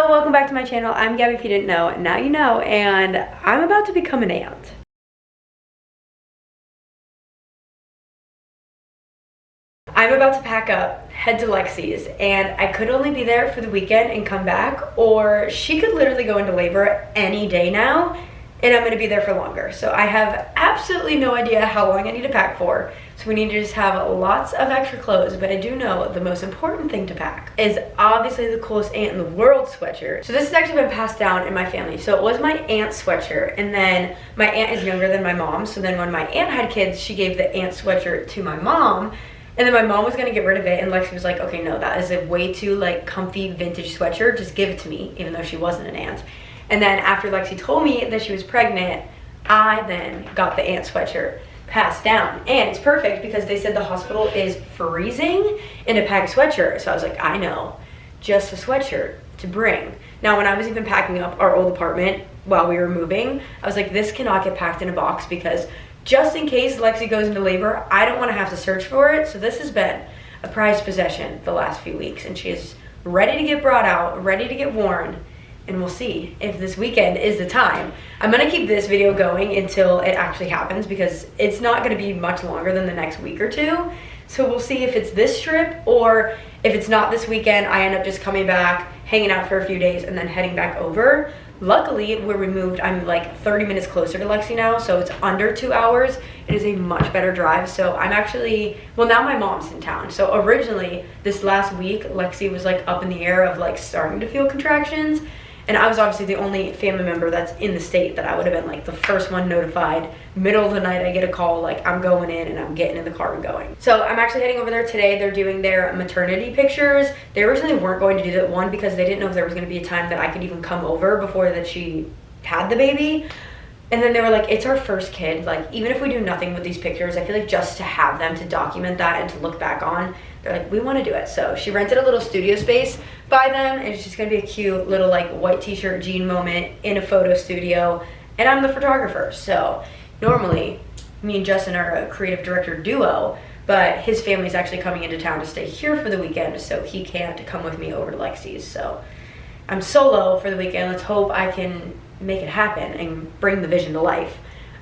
Hello, welcome back to my channel. I'm Gabi if you didn't know, now you know, and I'm about to become an aunt. I'm about to pack up, head to Lexi's, and I could only be there for the weekend and come back, or she could literally go into labor any day now, and I'm gonna be there for longer. So I have absolutely no idea how long I need to pack for. So we need to just have lots of extra clothes, but I do know the most important thing to pack is obviously the coolest aunt in the world sweatshirt. So this has actually been passed down in my family. So it was my aunt's sweatshirt, and then my aunt is younger than my mom. So then when my aunt had kids, she gave the aunt sweatshirt to my mom. And then my mom was gonna get rid of it, and Lexi was like, okay, no, that is a way too like comfy vintage sweatshirt, just give it to me, even though she wasn't an aunt. And then after Lexi told me that she was pregnant, I then got the aunt sweatshirt passed down. And it's perfect because they said the hospital is freezing in a packed sweatshirt. So I was like, I know, just a sweatshirt to bring. Now, when I was even packing up our old apartment while we were moving, I was like, this cannot get packed in a box because just in case Lexi goes into labor, I don't want to have to search for it. So this has been a prized possession the last few weeks, and she is ready to get brought out, ready to get worn, and we'll see if this weekend is the time. I'm gonna keep this video going until it actually happens because it's not gonna be much longer than the next week or two. So we'll see if it's this trip, or if it's not this weekend, I end up just coming back, hanging out for a few days, and then heading back over. Luckily, where we moved, I'm like 30 minutes closer to Lexi now, so it's under 2 hours. It is a much better drive. So I'm actually, well, now my mom's in town. So originally, this last week, Lexi was like up in the air of like starting to feel contractions. And I was obviously the only family member that's in the state that I would have been like the first one notified. Middle of the night, I get a call like I'm going in, and I'm getting in the car and going. So I'm actually heading over there today. They're doing their maternity pictures. They originally weren't going to do that, one, because they didn't know if there was going to be a time that I could even come over before that she had the baby. And then they were like, it's our first kid. Like, even if we do nothing with these pictures, I feel like just to have them to document that and to look back on, they're like, we want to do it. So she rented a little studio space by them, and it's just going to be a cute little like white t-shirt jean moment in a photo studio. And I'm the photographer. So normally me and Justin are a creative director duo, but his family's actually coming into town to stay here for the weekend, so he can't come with me over to Lexi's. So I'm solo for the weekend. Let's hope I can make it happen and bring the vision to life.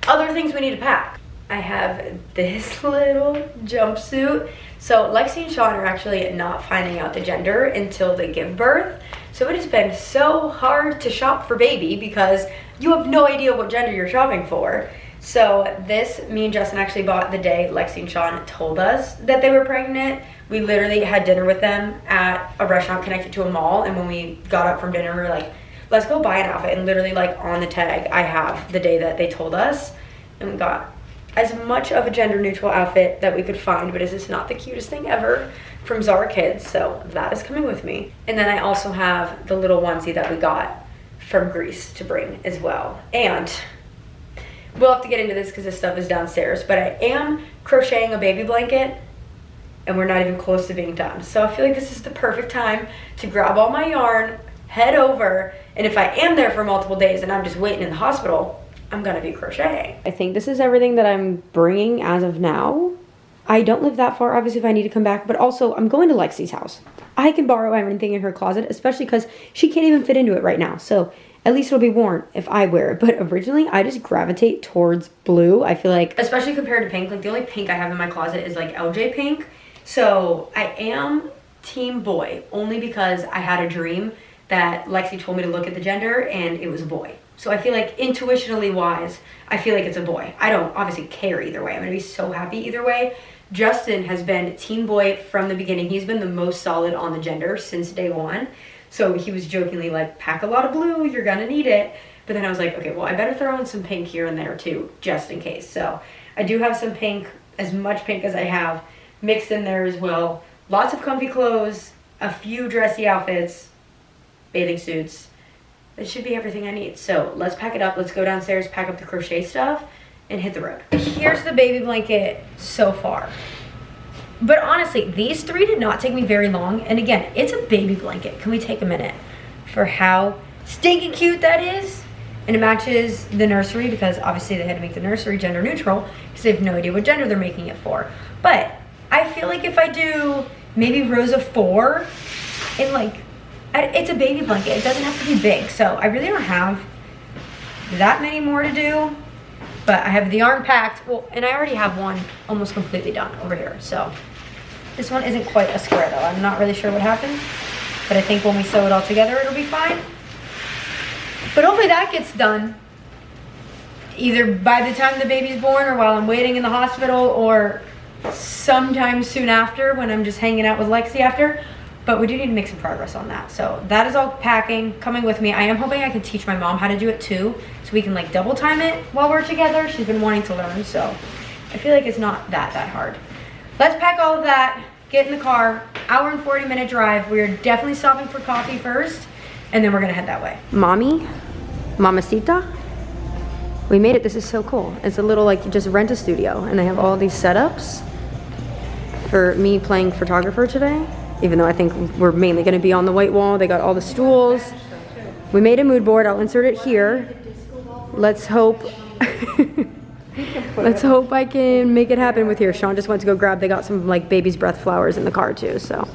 Other things we need to pack. I have this little jumpsuit. So Lexi and Sean are actually not finding out the gender until they give birth. So it has been so hard to shop for baby because you have no idea what gender you're shopping for. So this, me and Justin actually bought the day Lexi and Sean told us that they were pregnant. We literally had dinner with them at a restaurant connected to a mall, and when we got up from dinner, we were like, let's go buy an outfit. And literally like on the tag, I have the day that they told us, and we got as much of a gender neutral outfit that we could find, but it's just not the cutest thing ever from Zara Kids, so that is coming with me. And then I also have the little onesie that we got from Greece to bring as well. And we'll have to get into this because this stuff is downstairs, but I am crocheting a baby blanket, and we're not even close to being done. So I feel like this is the perfect time to grab all my yarn, head over, and if I am there for multiple days and I'm just waiting in the hospital, I'm gonna be crocheting. I think this is everything that I'm bringing as of now. I don't live that far, obviously, if I need to come back, but also I'm going to Lexi's house. I can borrow everything in her closet, especially because she can't even fit into it right now. So at least it'll be worn if I wear it. But originally, I just gravitate towards blue. I feel like, especially compared to pink, like the only pink I have in my closet is like LJ pink. So I am team boy, only because I had a dream that Lexi told me to look at the gender and it was a boy. So I feel like intuitionally wise, I feel like it's a boy. I don't obviously care either way. I'm gonna be so happy either way. Justin has been team boy from the beginning. He's been the most solid on the gender since day one. So he was jokingly like, pack a lot of blue, you're gonna need it. But then I was like, okay, well, I better throw in some pink here and there too, just in case. So I do have some pink, as much pink as I have, mixed in there as well. Lots of comfy clothes, a few dressy outfits, bathing suits. That should be everything I need. So let's pack it up. Let's go downstairs, pack up the crochet stuff, and hit the road. Here's the baby blanket so far. But honestly, these three did not take me very long. And again, it's a baby blanket. Can we take a minute for how stinking cute that is? And it matches the nursery because obviously they had to make the nursery gender neutral because they have no idea what gender they're making it for. But I feel like if I do maybe rows of 4 in like It's a baby blanket. It doesn't have to be big. So I really don't have that many more to do. But I have the arm packed. Well, and I already have one almost completely done over here. So this one isn't quite a square though. I'm not really sure what happened. But I think when we sew it all together, it'll be fine. But hopefully that gets done either by the time the baby's born or while I'm waiting in the hospital or sometime soon after when I'm just hanging out with Lexi after. But we do need to make some progress on that. So that is all packing, coming with me. I am hoping I can teach my mom how to do it too, so we can like double time it while we're together. She's been wanting to learn, so I feel like it's not that hard. Let's pack all of that, get in the car, hour and 40-minute drive. We are definitely stopping for coffee first, and then we're gonna head that way. Mommy, mamacita, we made it. This is so cool. It's a little like you just rent a studio, and they have all these setups for me playing photographer today. Even though I think we're mainly gonna be on the white wall. They got all the stools. We made a mood board. I'll insert it here. Let's hope, let's hope I can make it happen with here. Sean just went to go grab, they got some like baby's breath flowers in the car too, so.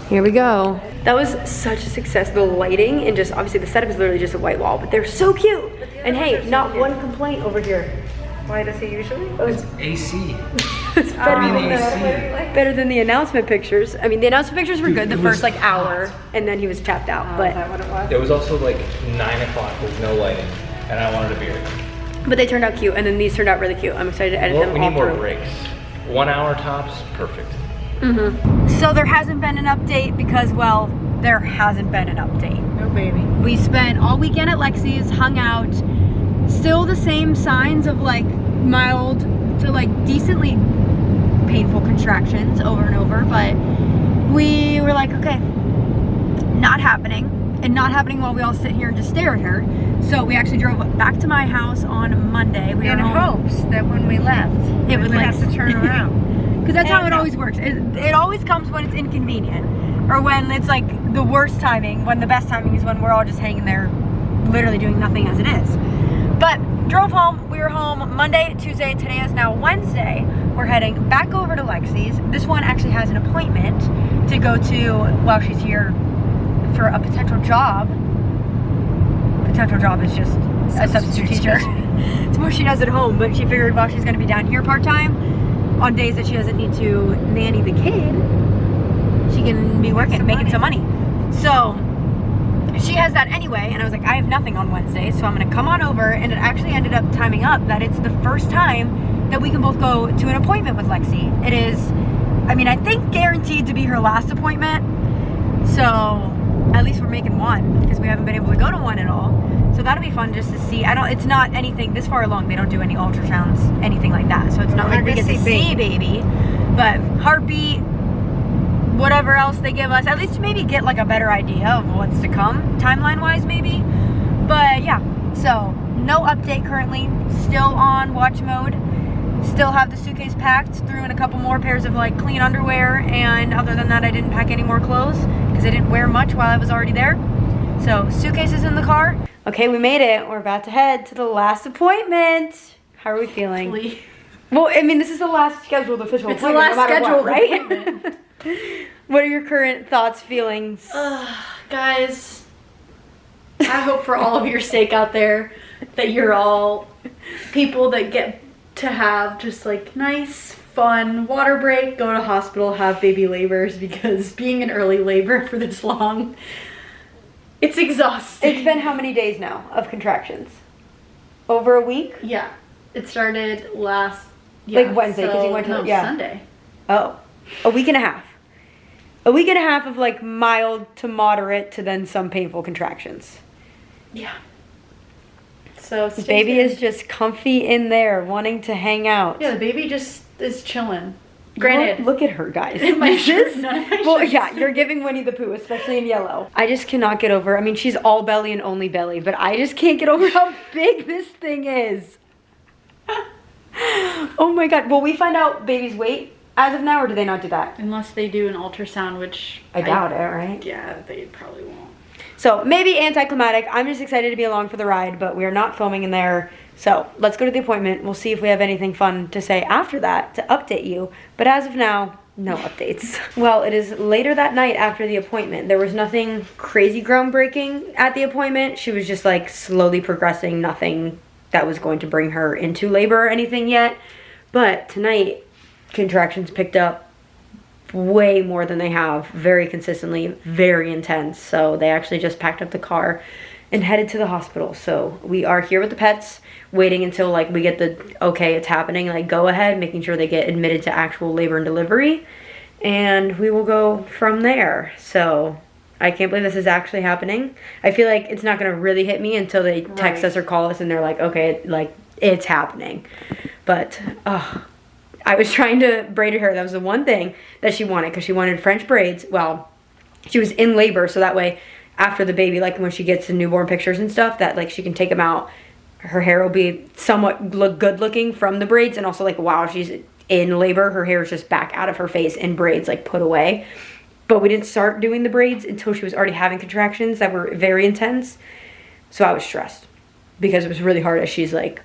Here we go. That was such a success. The lighting and just, obviously the setup is literally just a white wall, but they're so cute. And hey, not one complaint over here. Why does he usually? It's AC. It's better than the announcement pictures. I mean, the announcement pictures were good the first like hour, and then he was tapped out. But is that what it was? It was also like 9 o'clock with no lighting, and I wanted a beer. But they turned out cute, and then these turned out really cute. I'm excited to edit them all We need more through. breaks. 1 hour tops, perfect. So there hasn't been an update because, well, there hasn't been an update. No baby. We spent all weekend at Lexi's, hung out. Still the same signs of like mild to like decently painful contractions over and over, but we were like, okay, not happening, and not happening while we all sit here and just stare at her. So we actually drove back to my house on Monday. We In hopes that when we left, It we would, would like, have to turn around. because that's how it always works. It always comes when it's inconvenient, or when it's like the worst timing, when the best timing is when we're all just hanging there literally doing nothing as it is. But drove home. We were home Monday, Tuesday. Today is now Wednesday. We're heading back over to Lexi's. This one actually has an appointment to go to while she's here for a potential job. Potential job is just a substitute teacher. It's what she does at home, but she figured while she's going to be down here part-time, on days that she doesn't need to nanny the kid, she can be working, making some money. So she has that anyway, and I was like, I have nothing on Wednesday, so I'm gonna come on over. And it actually ended up timing up that it's the first time that we can both go to an appointment with Lexi. It is, I mean, I think guaranteed to be her last appointment, so at least we're making one, because we haven't been able to go to one at all. So that'll be fun just to see. It's not anything this far along. They don't do any ultrasounds, anything like that, so it's not like we get to see baby, but heartbeat, whatever else they give us, at least to maybe get like a better idea of what's to come, timeline wise maybe. But yeah, so no update currently, still on watch mode, still have the suitcase packed, threw in a couple more pairs of like clean underwear, and other than that I didn't pack any more clothes because I didn't wear much while I was already there. So suitcase is in the car. Okay, we made it. We're about to head to the last appointment. How are we feeling? Hopefully. Well, I mean, this is the last scheduled official It's the appointment, last no matter scheduled what, right? appointment. What are your current thoughts, feelings? Guys, I hope for all of your sake out there that you're all people that get to have just like nice, fun water break, go to hospital, have baby labors, because being in early labor for this long, it's exhausting. It's been how many days now of contractions? Over a week? Yeah, it started last Like Wednesday, 'cause you went to- yeah. Sunday. Oh, a week and a half. A week and a half of like mild to moderate to then some painful contractions. Yeah. So The baby is just comfy in there, wanting to hang out. the baby just is chilling. Granted, Look at her, guys. my shirt, none of my Well, shirts. yeah, you're giving Winnie the Pooh, especially in yellow. I just cannot get over. I mean, she's all belly and only belly, but I just can't get over how big this thing is. Oh my god. Will we find out baby's weight as of now, or do they not do that? Unless they do an ultrasound, which I doubt it, right? Yeah, they probably won't. So maybe anticlimactic. I'm just excited to be along for the ride, but we are not filming in there. So let's go to the appointment. We'll see if we have anything fun to say after that to update you. But as of now, no updates. Well, it is later that night after the appointment. There was nothing crazy groundbreaking at the appointment. She was just like slowly progressing, nothing that was going to bring her into labor or anything yet. But tonight, contractions picked up way more than they have, very consistently, very intense. So they actually just packed up the car and headed to the hospital. So we are here with the pets, waiting until like we get the okay, it's happening, like go ahead, making sure they get admitted to actual labor and delivery, and we will go from there. So I can't believe this is actually happening. I feel like it's not gonna really hit me until they text us or call us and they're like, okay, like it's happening. But I was trying to braid her hair. That was the one thing that she wanted, because she wanted French braids. Well, she was in labor, so that way after the baby, like when she gets the newborn pictures and stuff, that like she can take them out, her hair will be somewhat good looking from the braids, and also like while she's in labor, her hair is just back out of her face in braids, like put away. But we didn't start doing the braids until she was already having contractions that were very intense. So I was stressed because it was really hard as she's like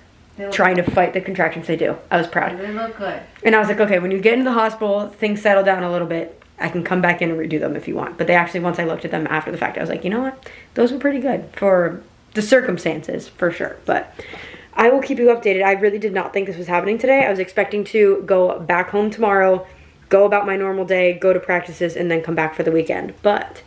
trying to fight the contractions they do. I was proud. They look good. And I was like, okay, when you get into the hospital, things settle down a little bit, I can come back in and redo them if you want. But they actually, once I looked at them after the fact, I was like, you know what? Those were pretty good for the circumstances, for sure. But I will keep you updated. I really did not think this was happening today. I was expecting to go back home tomorrow, go about my normal day, go to practices, and then come back for the weekend. But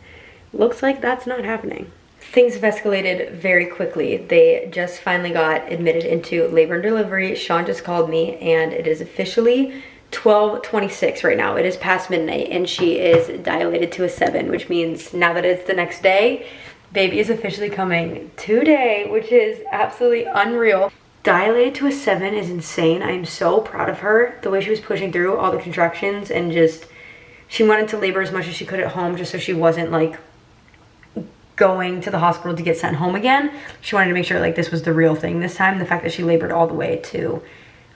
looks like that's not happening. Things have escalated very quickly. They just finally got admitted into labor and delivery. Sean just called me, and it is officially 12:26 right now. It is past midnight, and she is dilated to a 7, which means now that it's the next day, baby is officially coming today, which is absolutely unreal. Dilated to a 7 is insane. I'm so proud of her. The way she was pushing through all the contractions, and just, she went into labor as much as she could at home just so she wasn't like going to the hospital to get sent home again. She wanted to make sure like this was the real thing this time. The fact that she labored all the way to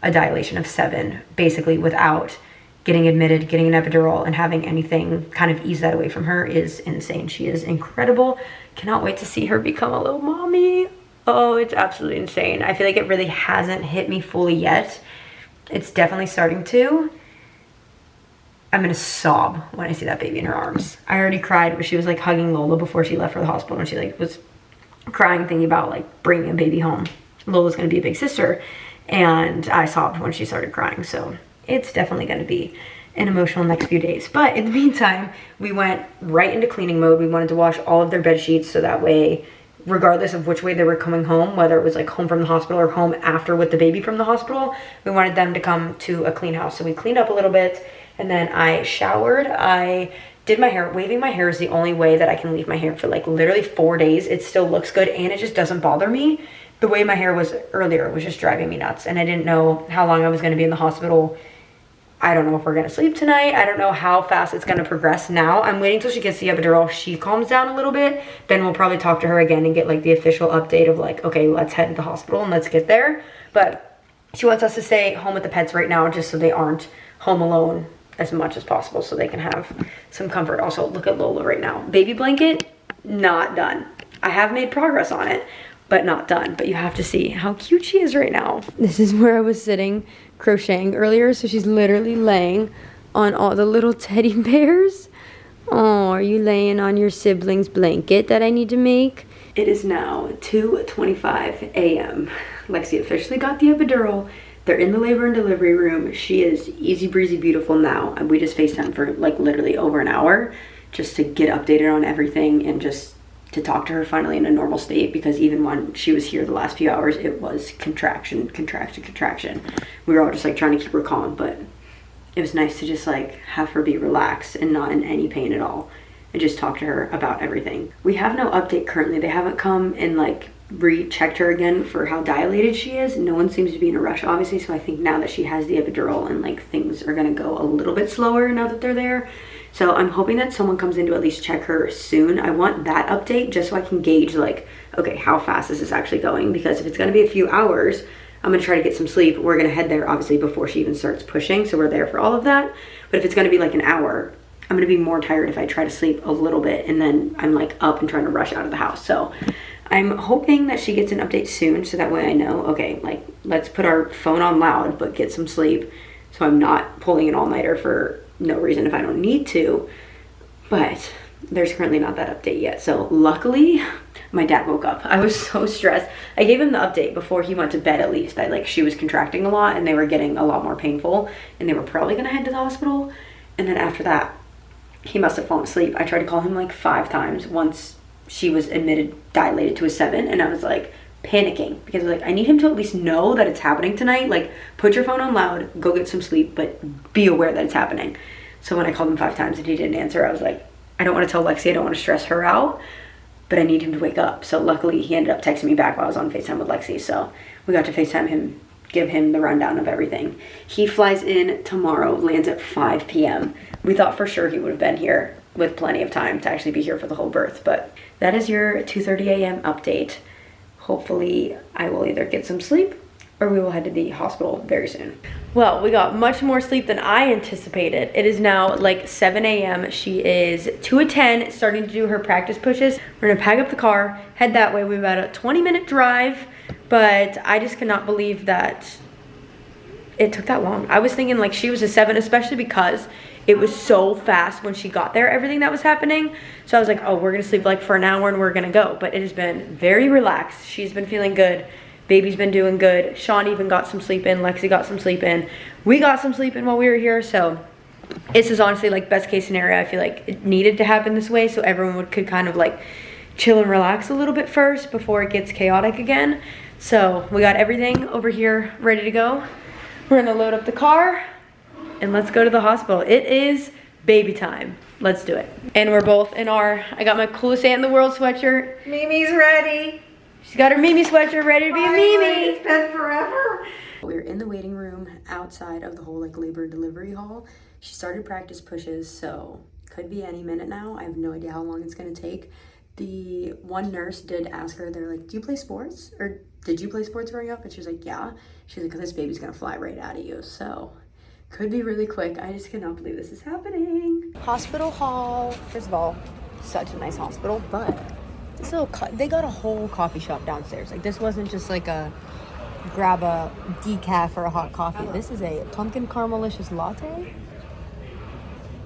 a dilation of 7, basically without getting admitted, getting an epidural, and having anything kind of ease that away from her is insane. She is incredible. Cannot wait to see her become a little mommy. Oh, it's absolutely insane. I feel like it really hasn't hit me fully yet. It's definitely starting to. I'm gonna sob when I see that baby in her arms. I already cried when she was like hugging Lola before she left for the hospital, and she like was crying thinking about like bringing a baby home. Lola's gonna be a big sister, and I sobbed when she started crying. So it's definitely gonna be an emotional next few days. But in the meantime, we went right into cleaning mode. We wanted to wash all of their bed sheets so that way, regardless of which way they were coming home, whether it was like home from the hospital or home after with the baby from the hospital, we wanted them to come to a clean house. So we cleaned up a little bit, and then I showered. I did my hair. Waving my hair is the only way that I can leave my hair for like literally 4 days. It still looks good, and it just doesn't bother me. The way my hair was earlier was just driving me nuts, and I didn't know how long I was going to be in the hospital. I don't know if we're going to sleep tonight. I don't know how fast it's going to progress now. I'm waiting till she gets the epidural. She calms down a little bit. Then we'll probably talk to her again and get like the official update of like, okay, let's head to the hospital and let's get there. But she wants us to stay home with the pets right now just so they aren't home alone as much as possible, so they can have some comfort. Also, look at Lola right now. Baby blanket, not done. I have made progress on it, but not done. But you have to see how cute she is right now. This is where I was sitting crocheting earlier, so she's literally laying on all the little teddy bears. Oh, are you laying on your sibling's blanket that I need to make? It is now 2:25 a.m. Lexi officially got the epidural. They're in the labor and delivery room. She is easy breezy beautiful now, and we just FaceTime for like literally over an hour just to get updated on everything and just to talk to her finally in a normal state, because even when she was here the last few hours, it was contraction, contraction, contraction. We were all just like trying to keep her calm, but it was nice to just like have her be relaxed and not in any pain at all, and just talk to her about everything. We have no update currently. They haven't come and like rechecked her again for how dilated she is. No one seems to be in a rush, obviously, so I think now that she has the epidural and like things are gonna go a little bit slower now that they're there. So I'm hoping that someone comes in to at least check her soon. I want that update just so I can gauge like, okay, how fast is this actually going? Because if it's gonna be a few hours, I'm gonna try to get some sleep. We're gonna head there obviously before she even starts pushing, so we're there for all of that. But if it's gonna be like an hour, I'm gonna be more tired if I try to sleep a little bit and then I'm like up and trying to rush out of the house. So I'm hoping that she gets an update soon, so that way I know, okay, like let's put our phone on loud but get some sleep, so I'm not pulling an all-nighter for no reason if I don't need to, but there's currently not that update yet. So luckily, my dad woke up. I was so stressed. I gave him the update before he went to bed at least, that like she was contracting a lot and they were getting a lot more painful and they were probably gonna head to the hospital. And then after that, he must have fallen asleep. I tried to call him like 5 times once she was admitted dilated to a 7, and I was like panicking because like I need him to at least know that it's happening tonight. Like, put your phone on loud, go get some sleep, but be aware that it's happening. So when I called him 5 times and he didn't answer, I was like, I don't want to tell Lexi, I don't want to stress her out, but I need him to wake up. So luckily he ended up texting me back while I was on FaceTime with Lexi. So we got to FaceTime him, give him the rundown of everything. He flies in tomorrow, lands at 5 p.m. We thought for sure he would have been here with plenty of time to actually be here for the whole birth, but that is your 2:30 a.m. update. Hopefully I will either get some sleep or we will head to the hospital very soon. Well, we got much more sleep than I anticipated. It is now like 7 a.m. She is 2 of 10, starting to do her practice pushes. We're gonna pack up the car, head that way. We have about a 20-minute drive, but I just cannot believe that it took that long. I was thinking like she was a 7, especially because it was so fast when she got there, everything that was happening. So I was like, oh, we're gonna sleep like for an hour and we're gonna go. But it has been very relaxed. She's been feeling good. Baby's been doing good. Sean even got some sleep in. Lexi got some sleep in. We got some sleep in while we were here. So this is honestly like best case scenario. I feel like it needed to happen this way so everyone could kind of like chill and relax a little bit first before it gets chaotic again. So we got everything over here ready to go. We're gonna load up the car and let's go to the hospital. It is baby time. Let's do it. And we're both in our, I got my coolest aunt in the world sweatshirt. Mimi's ready. She's got her Mimi sweatshirt ready to be Mimi. It's been forever. We're in the waiting room outside of the whole like labor and delivery hall. She started practice pushes, so could be any minute now. I have no idea how long it's gonna take. The one nurse did ask her, they're like, do you play sports? Or did you play sports growing up? And she was like, yeah. She's like, this baby's gonna fly right out of you. So could be really quick. I just cannot believe this is happening. Hospital hall. First of all, such a nice hospital, but this little they got a whole coffee shop downstairs. Like, this wasn't just like a grab a decaf or a hot coffee. This is a pumpkin caramelicious latte.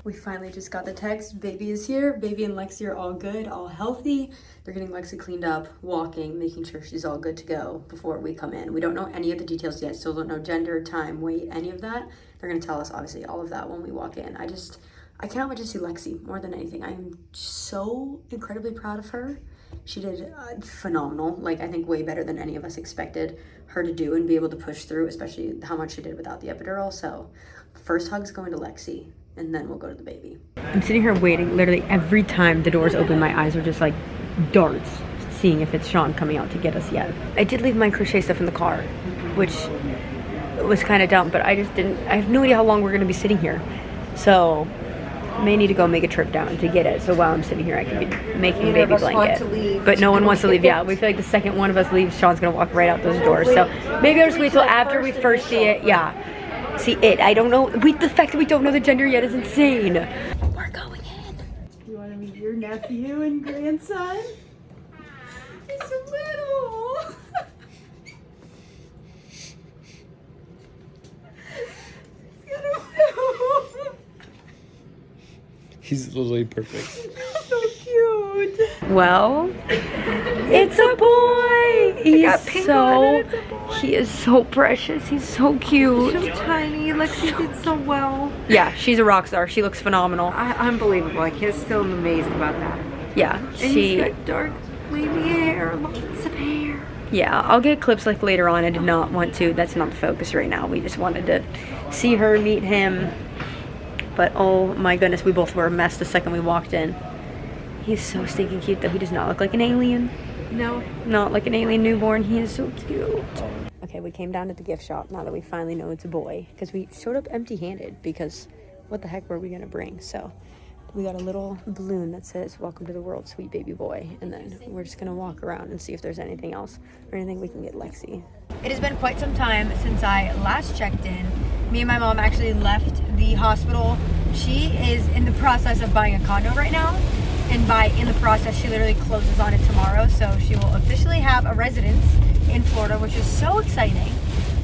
We finally just got the text. Baby is here. Baby and Lexi are all good, all healthy. They're getting Lexi cleaned up, walking, making sure she's all good to go before we come in. We don't know any of the details yet. Still don't know gender, time, weight, any of that. They're gonna tell us obviously all of that when we walk in. I cannot wait to see Lexi more than anything. I'm so incredibly proud of her. She did phenomenal. Like, I think way better than any of us expected her to do and be able to push through, especially how much she did without the epidural. So first hug's going to Lexi, and then we'll go to the baby. I'm sitting here waiting. Literally every time the doors open, my eyes are just like darts, seeing if it's Sean coming out to get us yet. I did leave my crochet stuff in the car, which was kind of dumb, but I have no idea how long we're gonna be sitting here. So may need to go make a trip down to get it. So while I'm sitting here, I can be making a baby blanket. But no one wants to leave. Yeah, we feel like the second one of us leaves, Sean's gonna walk right out those doors. So maybe I'll just wait till after we first see it. Yeah, see it. I don't know. The fact that we don't know the gender yet is insane. We're going in. You want to meet your nephew and grandson? He's so little. He's literally perfect. So cute. Well, it's a boy. He is so precious. He's so cute. So tiny. Lexi did so well. Yeah, she's a rock star. She looks phenomenal. Unbelievable. Like, he's still amazed about that. Yeah, And he's got dark, wavy hair, lots of hair. Yeah, I'll get clips like later on. I did not want to. That's not the focus right now. We just wanted to see her, meet him. But oh my goodness, we both were a mess the second we walked in. He's so stinking cute though. He does not look like an alien. No. Not like an alien newborn. He is so cute. Okay, we came down to the gift shop now that we finally know it's a boy. Because we showed up empty-handed because what the heck were we gonna bring? So we got a little balloon that says, welcome to the world, sweet baby boy. And then we're just gonna walk around and see if there's anything else or anything we can get Lexi. It has been quite some time since I last checked in. Me and my mom actually left the hospital. She is in the process of buying a condo right now. And in the process, she literally closes on it tomorrow. So she will officially have a residence in Florida, which is so exciting.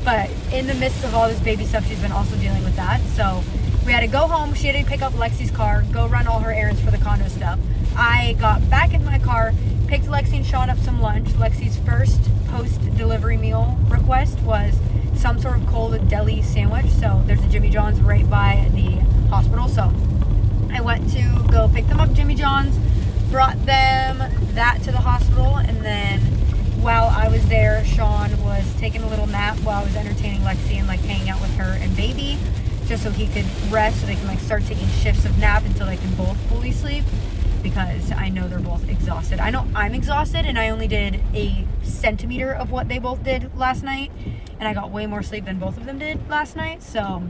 But in the midst of all this baby stuff, she's been also dealing with that. So We had to go home. She had to pick up Lexi's car, go run all her errands for the condo stuff. I got back in my car, picked Lexi and Sean up some lunch. Lexi's first post-delivery meal request was some sort of cold deli sandwich. So there's a Jimmy John's right by the hospital. So I went to go pick them up Jimmy John's, brought them that to the hospital, and then while I was there, Sean was taking a little nap while I was entertaining Lexi and like hanging out with her and baby, just so he could rest, so they can like start taking shifts of nap until they can both fully sleep, because I know they're both exhausted. I know I'm exhausted, and I only did a centimeter of what they both did last night, and I got way more sleep than both of them did last night, so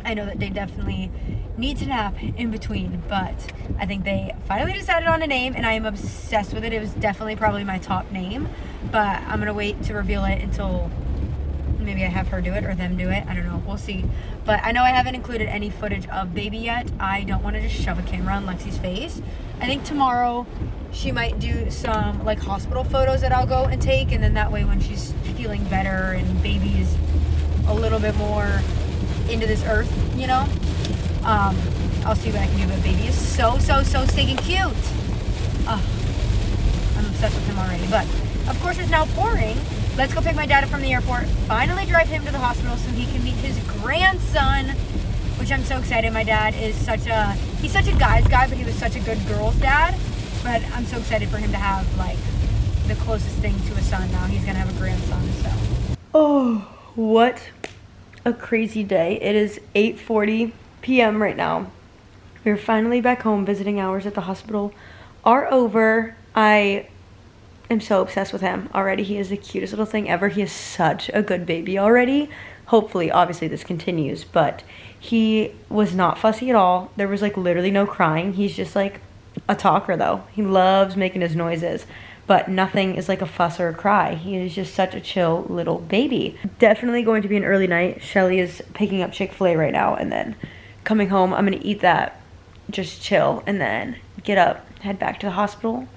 I know that they definitely need to nap in between. But I think they finally decided on a name, and I am obsessed with it. It was definitely probably my top name, but I'm gonna wait to reveal it until maybe I have her do it or them do it. I don't know, we'll see. But I know I haven't included any footage of baby yet. I don't want to just shove a camera on Lexi's face. I think tomorrow she might do some like hospital photos that I'll go and take, and then that way when she's feeling better and baby is a little bit more into this earth, you know, I'll see what I can do. But baby is so stinking cute. I'm obsessed with him already. But of course it's now pouring. Let's go pick my dad up from the airport, finally drive him to the hospital so he can meet his grandson, which I'm so excited. My dad is he's such a guy's guy, but he was such a good girl's dad. But I'm so excited for him to have like the closest thing to a son now. He's gonna have a grandson, so. Oh, what a crazy day. It is 8:40 p.m. right now. We're finally back home. Visiting hours at the hospital are over. I am so obsessed with him already. He is the cutest little thing ever. He is such a good baby already. Hopefully, obviously this continues, but he was not fussy at all. There was like literally no crying. He's just like a talker though. He loves making his noises, but nothing is like a fuss or a cry. He is just such a chill little baby. Definitely going to be an early night. Shelly is picking up Chick-fil-A right now, and then coming home, I'm gonna eat that, just chill, and then get up, head back to the hospital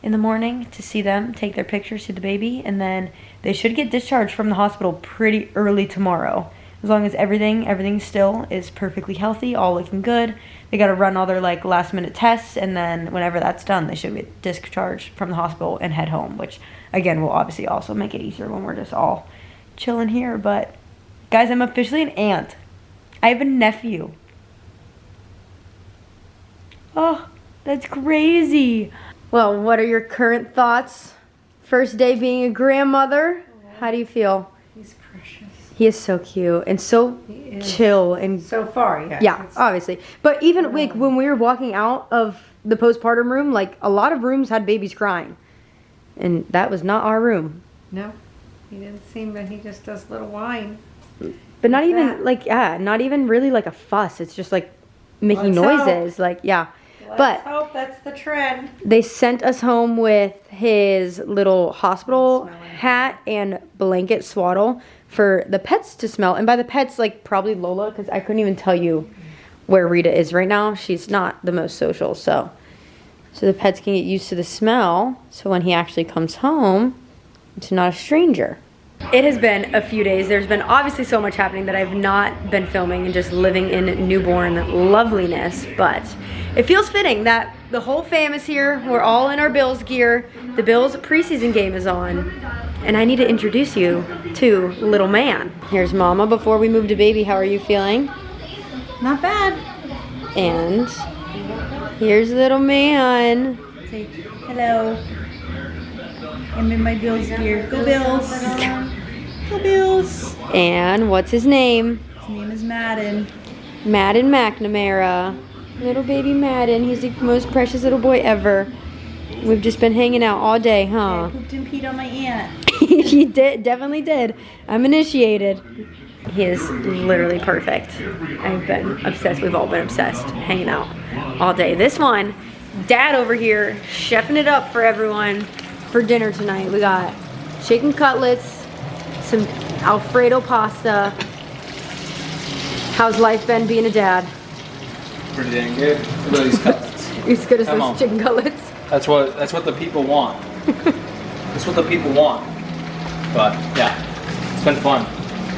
in the morning to see them, take their pictures, see the baby, and then they should get discharged from the hospital pretty early tomorrow. As long as everything still is perfectly healthy, all looking good. They gotta run all their like last minute tests, and then whenever that's done, they should get discharged from the hospital and head home, which again will obviously also make it easier when we're just all chilling here. But guys, I'm officially an aunt. I have a nephew. Oh, that's crazy. Well, what are your current thoughts? First day being a grandmother. How do you feel? He's precious. He is so cute and so chill and So far, yeah. yeah, obviously. But even like when we were walking out of the postpartum room, like a lot of rooms had babies crying, and that was not our room. No, he didn't seem, but he just does little whine. But not Like even that. like not even really like a fuss. It's just like making Let's noises, like yeah. Let's But hope that's the trend. they sent us home with his little hospital hat and blanket swaddle for the pets to smell. And by the pets, like probably Lola, because I couldn't even tell you where Rita is right now. She's not the most social, so the pets can get used to the smell. So when he actually comes home, it's not a stranger. It has been a few days. There's been obviously so much happening that I've not been filming and just living in newborn loveliness, but it feels fitting that the whole fam is here. We're all in our Bills gear. The Bills preseason game is on, and I need to introduce you to little man. Here's Mama before we move to baby. How are you feeling? Not bad. And here's little man. Say hello. I'm in my Bills gear. Go Bills. Go Bills. And what's his name? His name is Madden. Madden McNamara. Little baby Madden. He's the most precious little boy ever. We've just been hanging out all day, huh? I pooped and peed on my aunt. He definitely did. I'm initiated. He is literally perfect. I've been obsessed. We've all been obsessed. Hanging out all day. This one, Dad over here, chefing it up for everyone for dinner tonight. We got chicken cutlets, some Alfredo pasta. How's life been being a dad? Pretty dang good. Look at these cutlets. As good as Come those on. chicken cutlets. That's what the people want. That's what the people want. But yeah, it's been fun.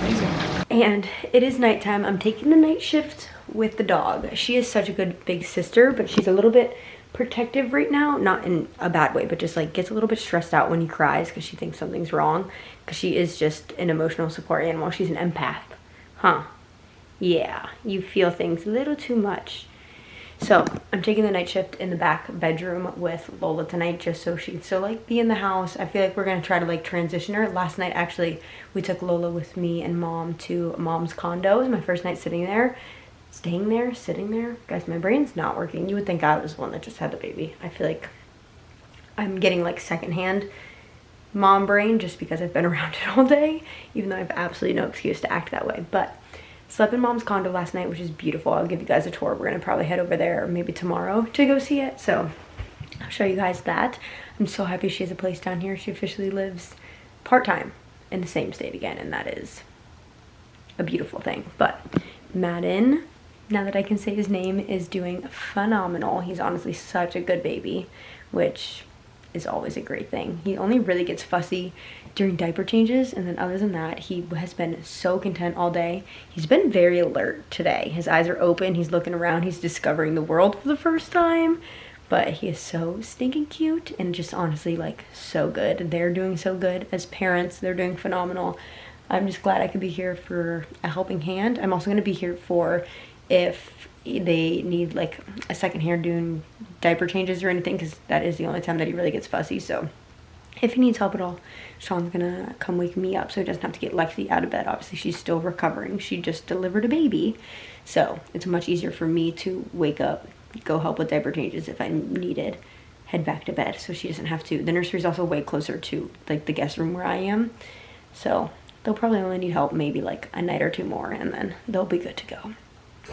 Amazing. And it is nighttime. I'm taking the night shift with the dog. She is such a good big sister, but she's a little bit protective right now, not in a bad way, but just like gets a little bit stressed out when he cries because she thinks something's wrong, because she is just an emotional support animal. She's an empath. Huh. Yeah, you feel things a little too much. So I'm taking the night shift in the back bedroom with Lola tonight, just so she can still like be in the house. I feel like we're gonna try to like transition her. Last night actually we took Lola with me and mom to mom's condo. It was my first night sitting there, sitting there. Guys, my brain's not working. You would think I was the one that just had the baby. I feel like I'm getting like secondhand mom brain just because I've been around it all day, even though I have absolutely no excuse to act that way. But slept in mom's condo last night, which is beautiful. I'll give you guys a tour. We're gonna probably head over there maybe tomorrow to go see it. So I'll show you guys that. I'm so happy she has a place down here. She officially lives part-time in the same state again, and that is a beautiful thing. But Madden, now that I can say his name, is doing phenomenal. He's honestly such a good baby, which is always a great thing. He only really gets fussy during diaper changes, and then other than that, he has been so content all day. He's been very alert today. His eyes are open, he's looking around, he's discovering the world for the first time, but he is so stinking cute and just honestly like so good. They're doing so good as parents. They're doing phenomenal. I'm just glad I could be here for a helping hand. I'm also going to be here for if they need like a second hand doing diaper changes or anything, because that is the only time that he really gets fussy. So if he needs help at all, Sean's gonna come wake me up so he doesn't have to get Lexi out of bed. Obviously she's still recovering. She just delivered a baby, so it's much easier for me to wake up, go help with diaper changes if I needed, head back to bed so she doesn't have to. The nursery's also way closer to like the guest room where I am, so they'll probably only need help maybe like a night or two more, and then they'll be good to go.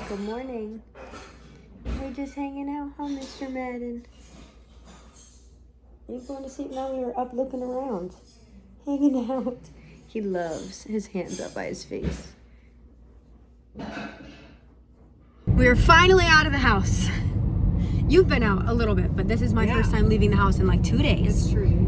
Good morning. We're just hanging out, huh, Mr. Madden? Are you going to sleep now? We were up looking around, hanging out. He loves his hands up by his face. We're finally out of the house. You've been out a little bit, but this is my first time leaving the house in like 2 days. It's true.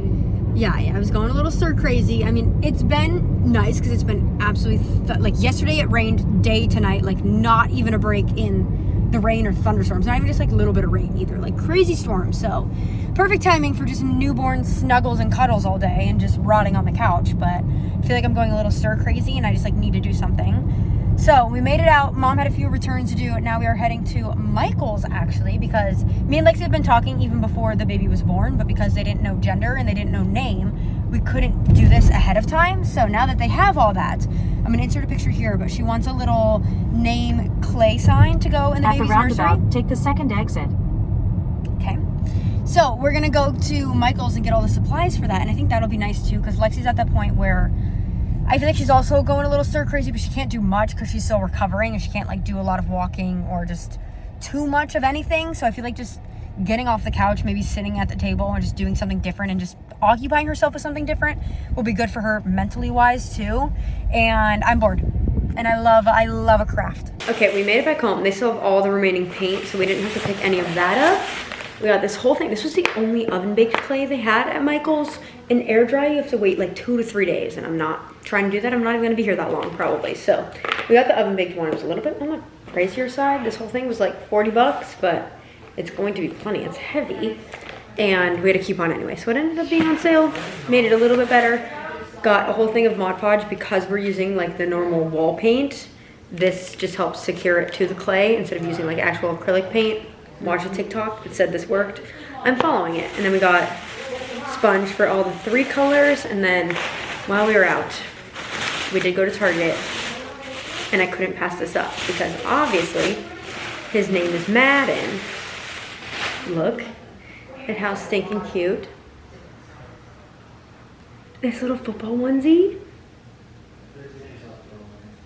Yeah, I was going a little stir crazy. I mean, it's been nice because it's been absolutely, like yesterday it rained day to night, like not even a break in the rain or thunderstorms, not even just like a little bit of rain either, like crazy storms. So perfect timing for just newborn snuggles and cuddles all day and just rotting on the couch. But I feel like I'm going a little stir crazy and I just like need to do something. So we made it out. Mom had a few returns to do. Now we are heading to Michael's actually, because me and Lexi had been talking even before the baby was born, but because they didn't know gender and they didn't know name, we couldn't do this ahead of time. So now that they have all that, I'm gonna insert a picture here, but she wants a little name clay sign to go in the baby's nursery. Take the second exit. Okay. So we're gonna go to Michael's and get all the supplies for that, and I think that'll be nice too, because Lexi's at that point where I feel like she's also going a little stir crazy, but she can't do much because she's still recovering and she can't like do a lot of walking or just too much of anything. So I feel like just getting off the couch, maybe sitting at the table and just doing something different and just occupying herself with something different will be good for her mentally wise too. And I'm bored and I love a craft. Okay, we made it back home. They still have all the remaining paint, so we didn't have to pick any of that up. We got this whole thing. This was the only oven baked clay they had at Michael's. In air dry, you have to wait like 2 to 3 days, and I'm not trying to do that. I'm not even gonna be here that long probably. So we got the oven baked one. It was a little bit on the pricier side. This whole thing was like 40 bucks, but it's going to be plenty. It's heavy, and we had a coupon anyway, so it ended up being on sale. Made it a little bit better. Got a whole thing of Mod Podge because we're using like the normal wall paint. This just helps secure it to the clay instead of using like actual acrylic paint. Watched a TikTok, it said this worked. I'm following it. And then we got sponge for all the 3 colors, and then while we were out, we did go to Target, and I couldn't pass this up because obviously his name is Madden. Look at how stinking cute. This little football onesie.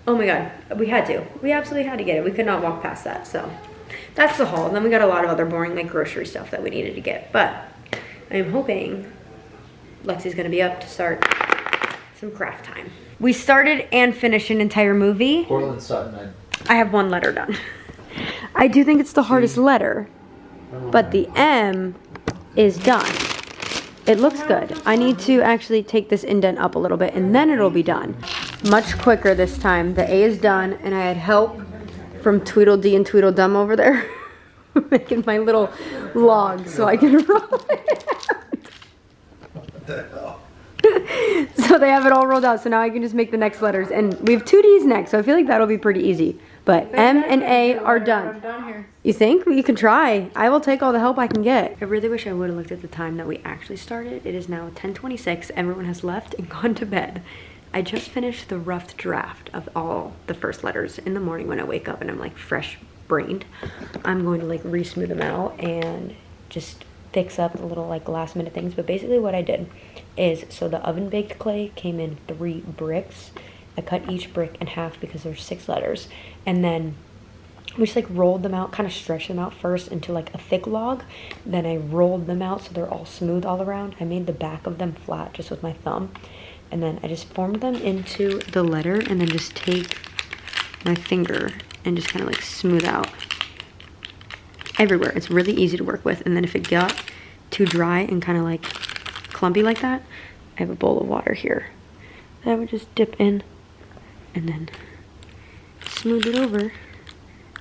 Oh my god, we had to. We absolutely had to get it. We could not walk past that, so that's the haul. And then we got a lot of other boring like grocery stuff that we needed to get. But I am hoping Lexi's gonna be up to start some craft time. We started and finished an entire movie. Portland Sutton. I have 1 letter done. I do think it's the hardest letter, but the M is done. It looks good. I need to actually take this indent up a little bit and then it'll be done. Much quicker this time. The A is done, and I had help from Tweedledee and Tweedledum over there. Making my little log so I can roll it out. So they have it all rolled out, so now I can just make the next letters. And we have 2 D's next, so I feel like that'll be pretty easy. But M and A are done. I'm done here. You think? You can try. I will take all the help I can get. I really wish I would have looked at the time that we actually started. It is now 10:26. Everyone has left and gone to bed. I just finished the rough draft of all the first letters in the morning when I wake up and I'm like fresh brained. I'm going to like re-smooth them out and just fix up the little like last minute things. But basically what I did is, so the oven baked clay came in 3 bricks. I cut each brick in half because there's 6 letters, and then we just like rolled them out, kind of stretched them out first into like a thick log. Then I rolled them out so they're all smooth all around. I made the back of them flat just with my thumb, and then I just formed them into the letter, and then just take my finger and just kind of like smooth out everywhere. It's really easy to work with. And then if it got too dry and kind of like clumpy like that, I have a bowl of water here that I would just dip in and then smooth it over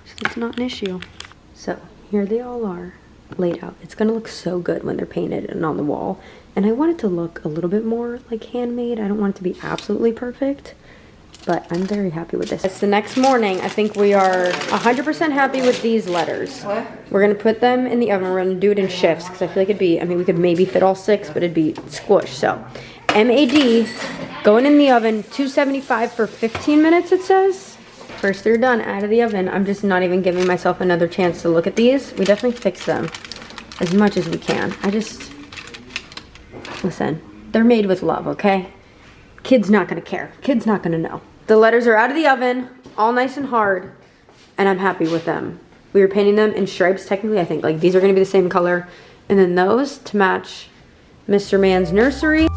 so it's not an issue. So here they all are laid out. It's gonna look so good when they're painted and on the wall. And I want it to look a little bit more like handmade. I don't want it to be absolutely perfect, but I'm very happy with this. It's the next morning. I think we are 100% happy with these letters. What? We're gonna put them in the oven. We're gonna do it in shifts because I feel like it'd be, I mean, we could maybe fit all 6, but it'd be squished. So MAD going in the oven, 275 for 15 minutes, it says. First they're done, out of the oven. I'm just not even giving myself another chance to look at these. We definitely fix them as much as we can. Listen, they're made with love, okay? Kid's not gonna care. Kid's not gonna know. The letters are out of the oven, all nice and hard, and I'm happy with them. We were painting them in stripes, technically, I think. Like, these are gonna be the same color. And then those to match Mr. Man's nursery.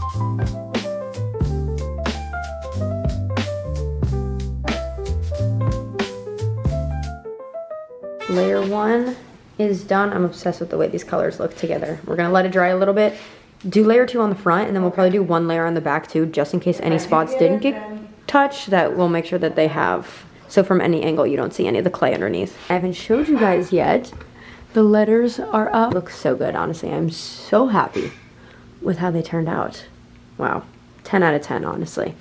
Layer 1 is done. I'm obsessed with the way these colors look together. We're gonna let it dry a little bit. Do layer 2 on the front, and then we'll probably do 1 layer on the back too, just in case any spots didn't get touched. That we'll make sure that they have, so from any angle you don't see any of the clay underneath. I haven't showed you guys yet. The letters are up. Looks so good, honestly. I'm so happy with how they turned out. Wow, 10 out of 10, honestly.